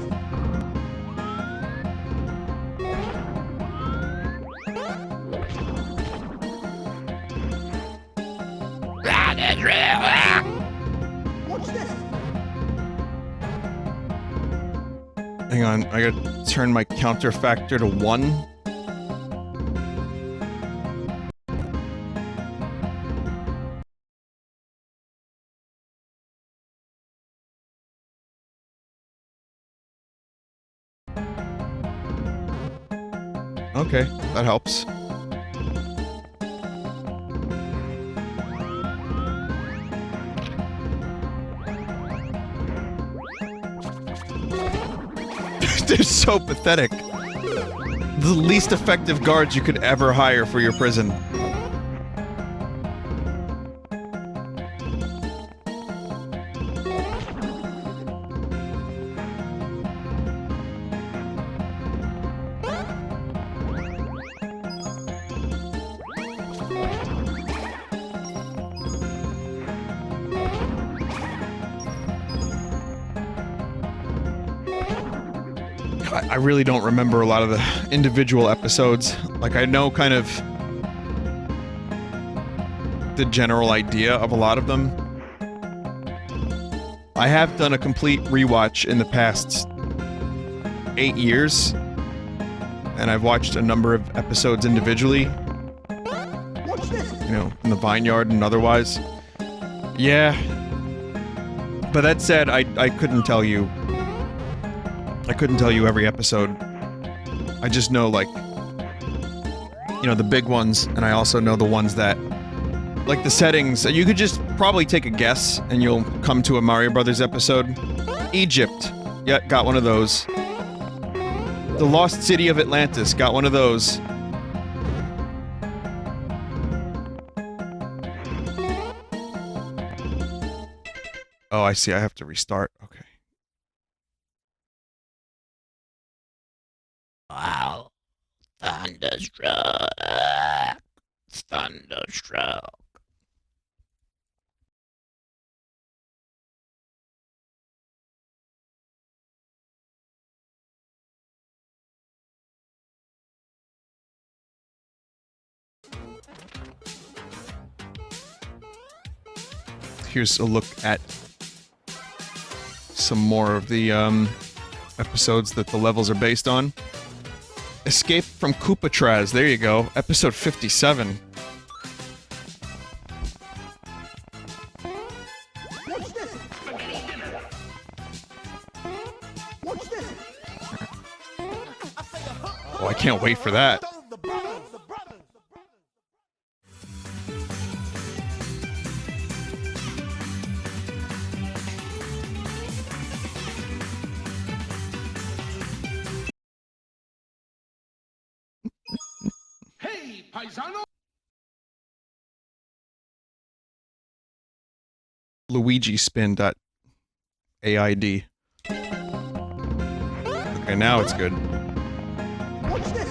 Speaker 5: What's this?
Speaker 2: Hang on, I gotta turn my counter factor to 1. Okay, that helps. They're so pathetic. The least effective guards you could ever hire for your prison. I really don't remember a lot of the individual episodes. Like, I know kind of the general idea of a lot of them. I have done a complete rewatch in the past 8 years, and I've watched a number of episodes individually.
Speaker 5: What's this?
Speaker 2: You know, in the Vineyard and otherwise. Yeah. But that said, I couldn't tell you I couldn't tell you every episode. I just know, like, you know, the big ones, and I also know the ones that, like, the settings. You could just probably take a guess, and you'll come to a Mario Brothers episode. Egypt. Yeah, got one of those. The Lost City of Atlantis. Got one of those. Oh, I see. I have to restart. Okay.
Speaker 8: Wow. Thunderstruck. Thunderstruck.
Speaker 2: Here's a look at some more of the episodes that the levels are based on. Escape from Koopatraz. There you go. Episode 57.
Speaker 5: Watch this. Watch this.
Speaker 2: Oh, I can't wait for that.
Speaker 1: Hey, paisano!
Speaker 2: LuigiSpin.aid. Okay, now it's good.
Speaker 5: Watch this.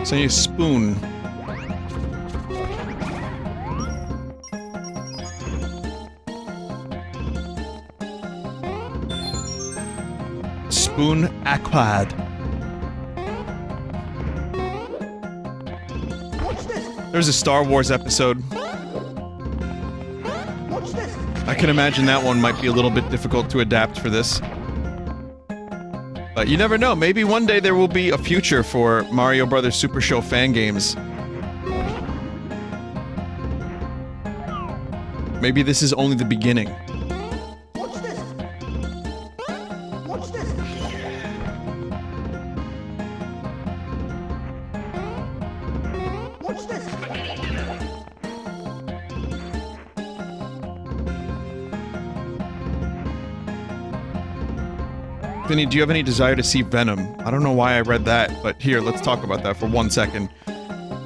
Speaker 2: So you spoon. Spoon Aquad.
Speaker 5: Watch this.
Speaker 2: There's a Star Wars episode.
Speaker 5: Watch this.
Speaker 2: I can imagine that one might be a little bit difficult to adapt for this. But you never know, maybe one day there will be a future for Mario Brothers Super Show fan games. Maybe this is only the beginning.
Speaker 5: Watch this. Watch this. Watch this.
Speaker 2: Vinny, do you have any desire to see Venom? I don't know why I read that, but here, let's talk about that for 1 second.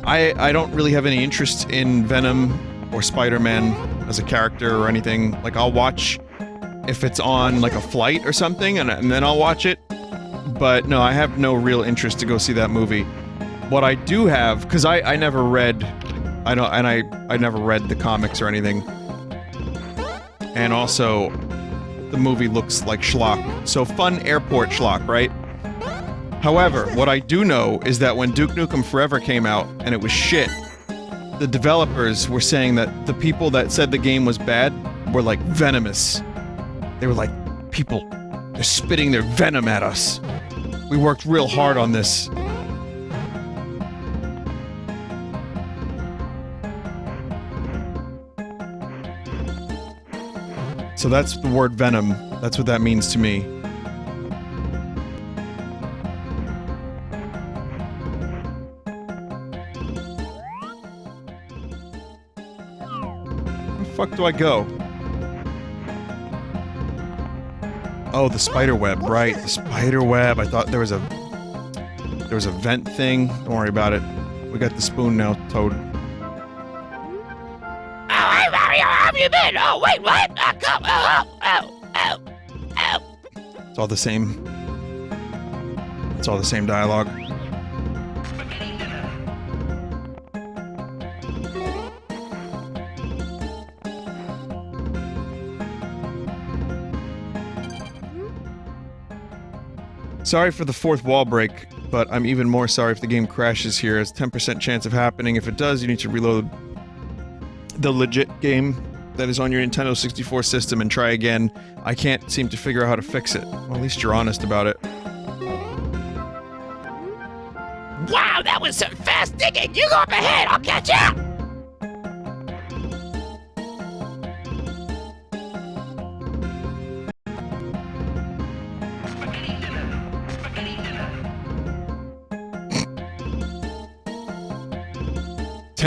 Speaker 2: I don't really have any interest in Venom or Spider-Man as a character or anything. Like, I'll watch if it's on, like, a flight or something, and then I'll watch it. But no, I have no real interest to go see that movie. What I do have, because I never read, I never read the comics or anything. And also, the movie looks like schlock. So fun airport schlock, right? However, what I do know is that when Duke Nukem Forever came out and it was shit, the developers were saying that the people that said the game was bad were like venomous. They were like, people, they're spitting their venom at us. We worked real hard on this. So that's the word venom. That's what that means to me. Where the fuck do I go? Oh, the spider web, right. The spider web. I thought there was a vent thing. Don't worry about it. We got the spoon now, Toad.
Speaker 8: Oh, hey, Mario, how have you been? Oh, wait, what? Come, oh.
Speaker 2: It's all the same. It's all the same dialogue. Sorry for the fourth wall break, but I'm even more sorry if the game crashes here. It's 10% chance of happening. If it does, you need to reload the legit game that is on your Nintendo 64 system and try again. I can't seem to figure out how to fix it. Well, at least you're honest about it.
Speaker 8: Wow, that was some fast digging. You go up ahead. I'll catch up.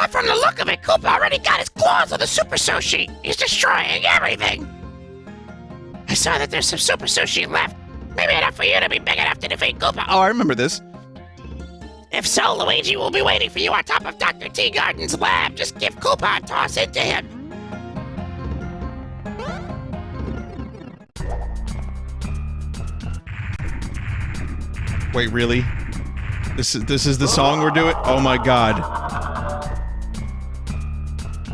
Speaker 8: But from the look of it, Koopa already got his claws on the Super Sushi. He's destroying everything. I saw that there's some Super Sushi left. Maybe enough for you to be big enough to defeat Koopa.
Speaker 2: Oh, I remember this.
Speaker 8: If so, Luigi will be waiting for you on top of Dr. Teagarden's lab. Just give Koopa a toss into him.
Speaker 2: Wait, really? This is the song we're doing? Oh my god.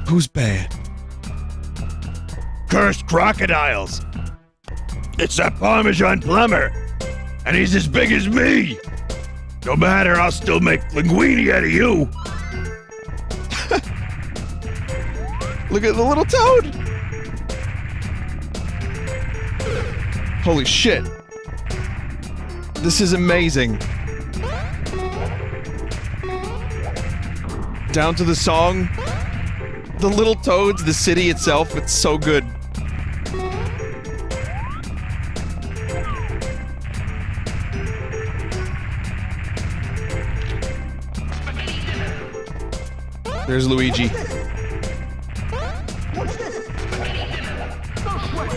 Speaker 2: Who's bad?
Speaker 3: Cursed crocodiles. It's that Parmesan plumber. And he's as big as me. No matter, I'll still make linguine out of you.
Speaker 2: Look at the little toad. Holy shit. This is amazing. Down to the song. The little toads, the city itself, it's so good. There's Luigi.
Speaker 5: Watch this. Don't sweat.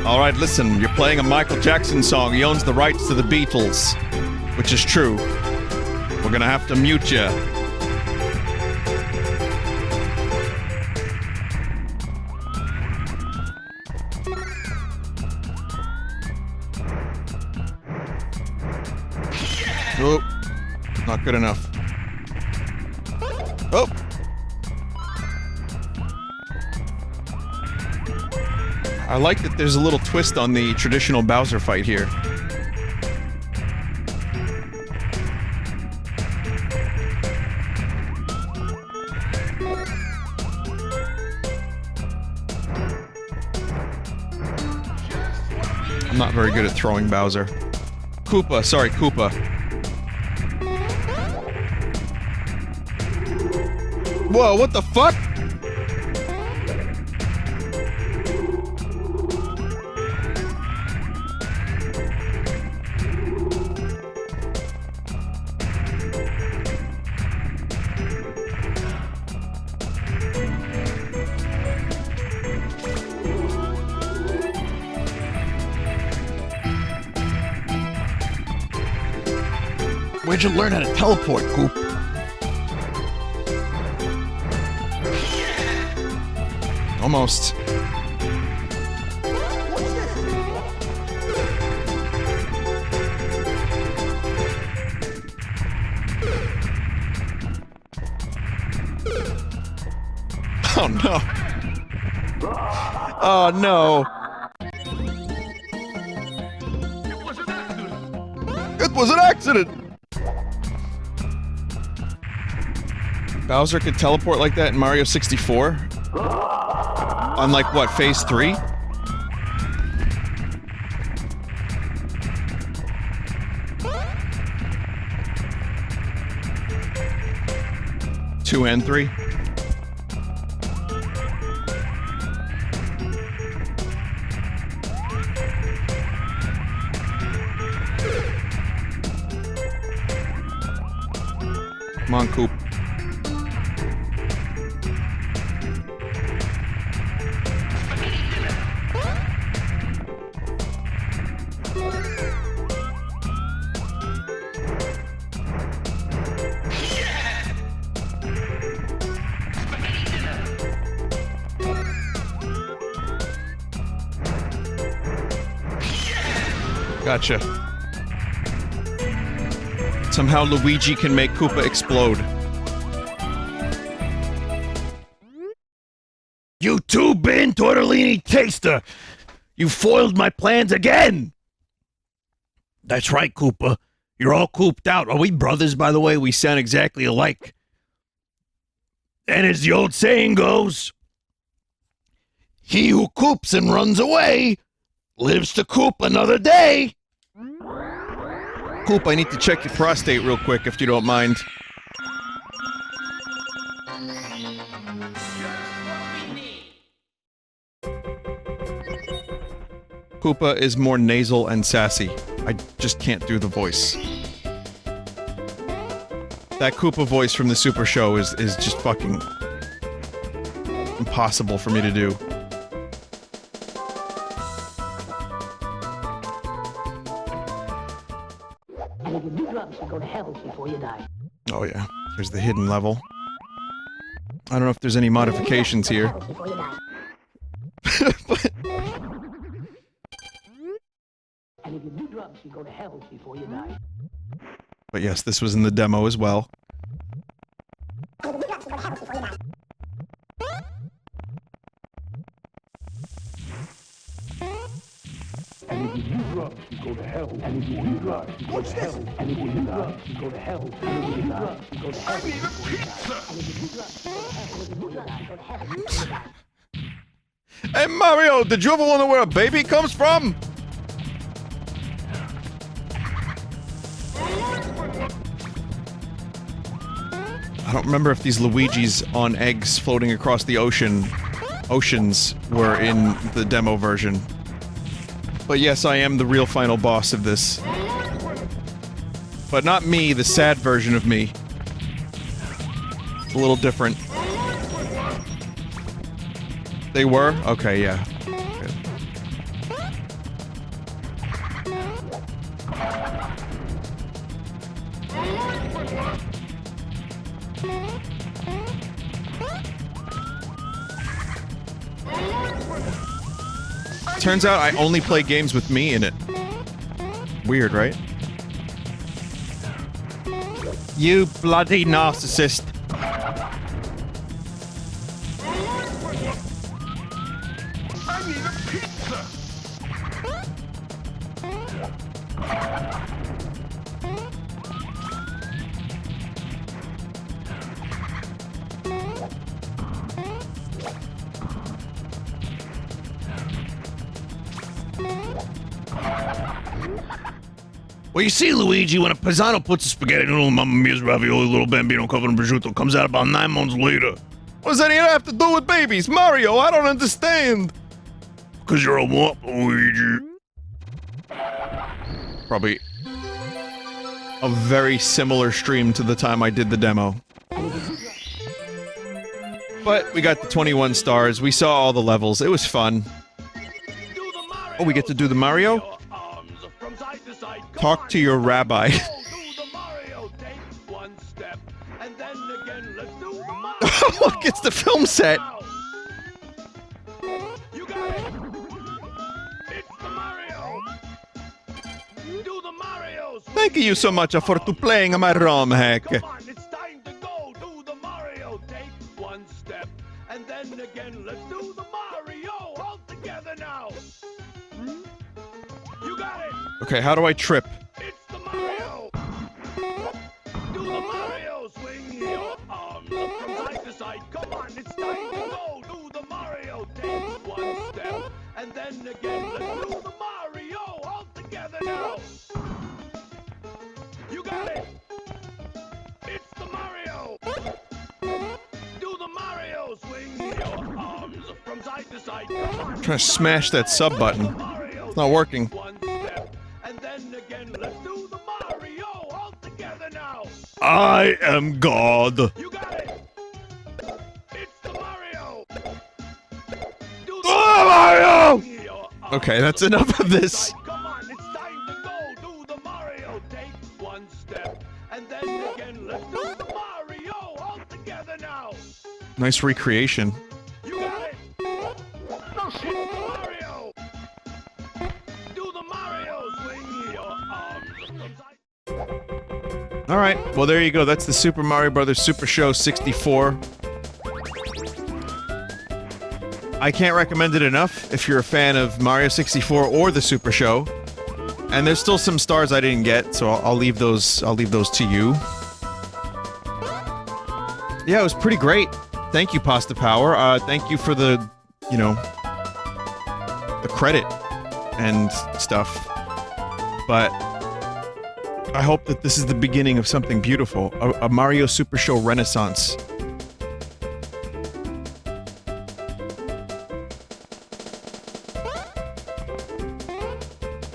Speaker 2: All right, listen, you're playing a Michael Jackson song. He owns the rights to the Beatles, which is true. We're gonna have to mute you. Oh, not good enough. Oh. I like that there's a little twist on the traditional Bowser fight here. I'm not very good at throwing Bowser. Koopa, sorry, Koopa. Whoa, what the fuck? Where'd you learn how to teleport, Coop? Almost. Oh no. Oh no. It was an accident. Bowser could teleport like that in Mario 64? On like what, phase 3? Two and 3? Come on, Coop. Gotcha. Somehow Luigi can make Koopa explode.
Speaker 3: You two-bin tortellini taster! You foiled my plans again! That's right, Koopa. You're all cooped out. Are we brothers, by the way? We sound exactly alike. And as the old saying goes, he who coops and runs away lives to coop another day.
Speaker 2: Coop, I need to check your prostate real quick, if you don't mind. Koopa is more nasal and sassy. I just can't do the voice. That Koopa voice from the Super Show is just fucking impossible for me to do.
Speaker 5: And if you do drugs, you go to hell before you die.
Speaker 2: Oh yeah, here's the hidden level. I don't know if there's any modifications here. But
Speaker 5: And if you do drugs, you go to hell before you die.
Speaker 2: But yes, this was in the demo as well.
Speaker 4: And if you do drugs, you go to hell. And if you do drugs, you go to hell. And if you do drugs, you go to hell. And if you do drugs, you go to hell. And if you do drugs, you go to hell.
Speaker 2: Hey Mario, did you ever wonder where a baby comes from? I don't remember if these Luigis on eggs floating across the oceans were in the demo version. But yes, I am the real final boss of this. But not me, the sad version of me. It's a little different. They were? Okay, yeah. Good. Turns out I only play games with me in it. Weird, right? You bloody narcissist.
Speaker 4: I need a pizza.
Speaker 3: Well, you see, Luigi, when a paisano puts a spaghetti noodle in Mamma Mia's ravioli, little bambino covered in prosciutto comes out about 9 months later.
Speaker 2: What does that even have to do with babies? Mario, I don't understand.
Speaker 3: Because you're a womp, Luigi.
Speaker 2: Probably a very similar stream to the time I did the demo. But we got the 21 stars, we saw all the levels, it was fun. Oh, we get to do the Mario? Talk to your rabbi. Look, it's the film set.
Speaker 4: You got it. It's the Mario. Do the Mario.
Speaker 2: Thank you so much for playing my ROM hack.
Speaker 4: Come on, it's time to go. Do the Mario. Take one step, and then again, let's do the Mario. All together now. You got it.
Speaker 2: Okay, how do I trip?
Speaker 4: It's the Mario. Do the Mario. Swing your arms from side to side. Come on, it's time to go. Do the Mario. Take one step, and then again, let's do the Mario. All together now. You got it. It's the Mario. Do the Mario. Swing your arms from side to side. Come on.
Speaker 2: I'm trying to smash that sub button. It's not working.
Speaker 4: One step, and then again, let's do the Mario. All together now.
Speaker 3: I am God.
Speaker 4: You got it. It's the Mario. Do the
Speaker 3: Oh, Mario!
Speaker 2: Okay, that's enough of this.
Speaker 4: Come on, it's time to go. Do the Mario. Take one step, and then again, let's do the Mario. All together now.
Speaker 2: Nice recreation.
Speaker 4: You got it. It's the Mario. Do the Mario. Swing your arms from side.
Speaker 2: Alright, well there you go, that's the Super Mario Bros. Super Show 64. I can't recommend it enough if you're a fan of Mario 64 or the Super Show. And there's still some stars I didn't get, so I'll leave those to you. Yeah, it was pretty great. Thank you, Pasta Power. Thank you for the, you know, the credit and stuff. But I hope that this is the beginning of something beautiful. A Mario Super Show renaissance.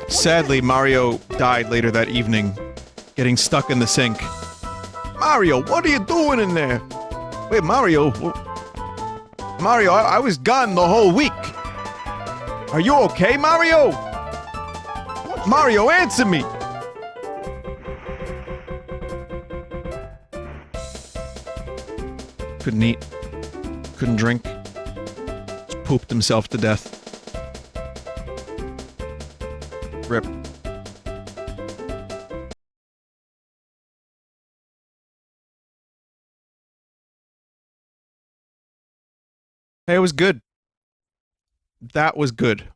Speaker 2: Sadly, Mario died later that evening, getting stuck in the sink. Mario, what are you doing in there? Wait, Mario? Mario, I was gone the whole week. Are you okay, Mario? Mario, answer me! Couldn't eat. Couldn't drink. Just pooped himself to death. Rip. Hey, it was good. That was good.